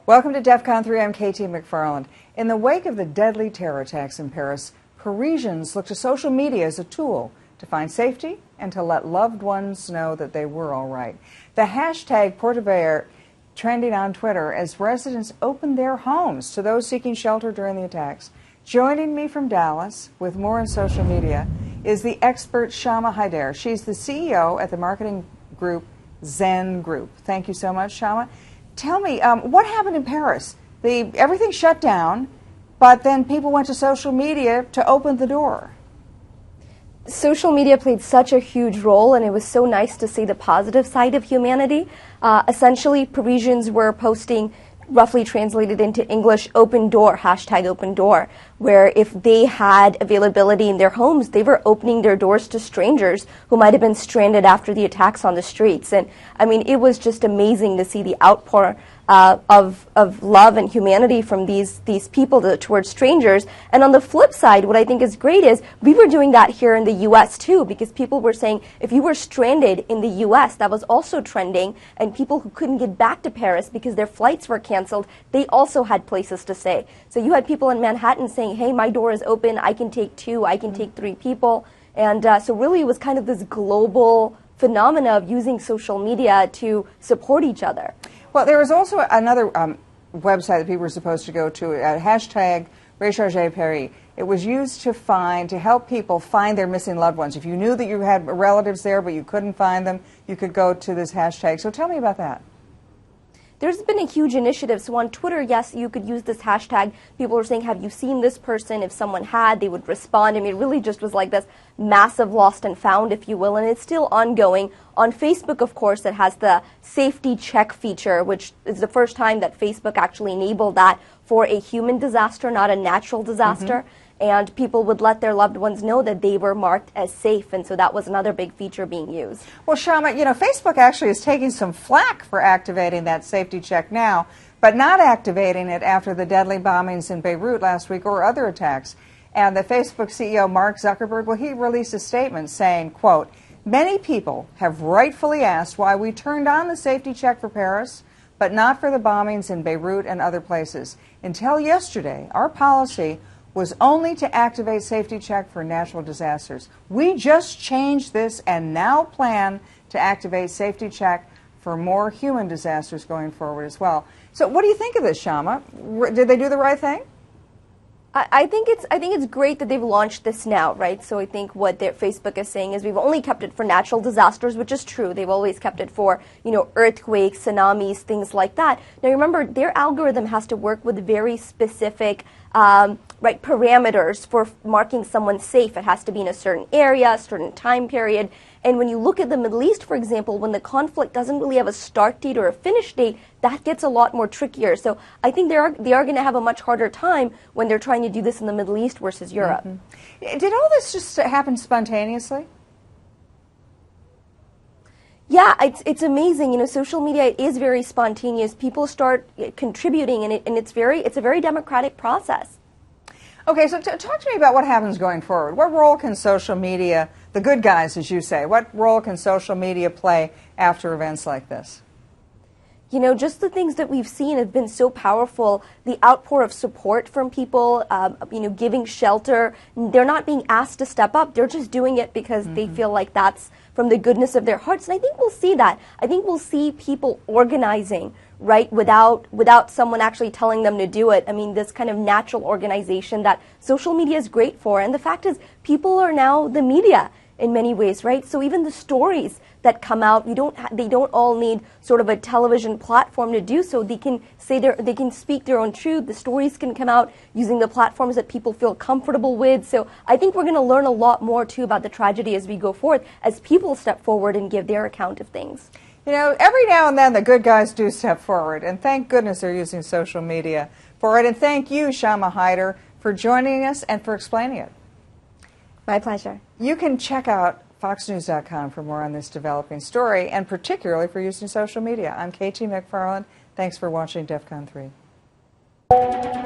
Welcome to Defcon 3. I'm Katie McFarland. In the wake of the deadly terror attacks in Paris, Parisians look to social media as a tool to find safety and to let loved ones know that they were all right. The hashtag Porte-Vert trending on Twitter as residents opened their homes to those seeking shelter during the attacks. Joining me from Dallas with more on social media is the expert Shama Hyder. She's the CEO at the marketing group Zen Group. Thank you so much, Shama. Tell me, what happened in Paris? Everything shut down, but then people went to social media to open the door. Social media played such a huge role, and it was so nice to see the positive side of humanity. Essentially, Parisians were posting, roughly translated into English, open door, hashtag open door, where if they had availability in their homes, they were opening their doors to strangers who might have been stranded after the attacks on the streets. And I mean, it was just amazing to see the outpour of love and humanity from these people towards strangers. And on the flip side, what I think is great is we were doing that here in the U.S. too, because people were saying if you were stranded in the U.S., that was also trending, and people who couldn't get back to Paris because their flights were canceled, they also had places to stay. So you had people in Manhattan saying, hey, my door is open, I can take 2, I can take 3 people. And so really it was kind of this global phenomena of using social media to support each other. Well, there was also another website that people were supposed to go to, hashtag Recharger Paris. It was used to help people find their missing loved ones. If you knew that you had relatives there but you couldn't find them, you could go to this hashtag. So tell me about that. There's been a huge initiative. So on Twitter, yes, you could use this hashtag. People were saying, have you seen this person? If someone had, they would respond. I mean, it really just was like this massive lost and found, if you will, and it's still ongoing. On Facebook, of course, it has the safety check feature, which is the first time that Facebook actually enabled that for a human disaster, not a natural disaster. Mm-hmm. And people would let their loved ones know that they were marked as safe, and so that was another big feature being used. Well, Shama, you know, Facebook actually is taking some flack for activating that safety check now, but not activating it after the deadly bombings in Beirut last week or other attacks. And the Facebook CEO, Mark Zuckerberg, well, he released a statement saying, quote, many people have rightfully asked why we turned on the safety check for Paris, but not for the bombings in Beirut and other places. Until yesterday, our policy was only to activate safety check for natural disasters. We just changed this and now plan to activate safety check for more human disasters going forward as well. So what do you think of this, Shama? Did they do the right thing? I think it's great that they've launched this now, right? So I think what Facebook is saying is we've only kept it for natural disasters, which is true. They've always kept it for, you know, earthquakes, tsunamis, things like that. Now remember, their algorithm has to work with very specific parameters for marking someone safe. It has to be in a certain area, a certain time period. And when you look at the Middle East, for example, when the conflict doesn't really have a start date or a finish date, that gets a lot more trickier. So I think they are going to have a much harder time when they're trying to do this in the Middle East versus Europe. Mm-hmm. Did all this just happen spontaneously? Yeah, it's amazing. You know, social media is very spontaneous. People start contributing, and it's a very democratic process. Okay, so talk to me about what happens going forward. What role can social media, the good guys, as you say, what role can social media play after events like this? You know, just the things that we've seen have been so powerful. The outpour of support from people, giving shelter. They're not being asked to step up. They're just doing it because they feel like that's from the goodness of their hearts. And I think we'll see that. I think we'll see people organizing, right, without someone actually telling them to do it. I mean, this kind of natural organization that social media is great for. And the fact is, people are now the media in many ways, right? So even the stories that come out, they don't all need sort of a television platform to do so. They can they can speak their own truth. The stories can come out using the platforms that people feel comfortable with. So I think we're going to learn a lot more too about the tragedy as we go forth, as people step forward and give their account of things. You know, every now and then the good guys do step forward, and thank goodness they're using social media for it. And thank you, Shama Hyder, for joining us and for explaining it. My pleasure. You can check out foxnews.com for more on this developing story, and particularly for using social media. I'm Katie McFarland. Thanks for watching Defcon 3.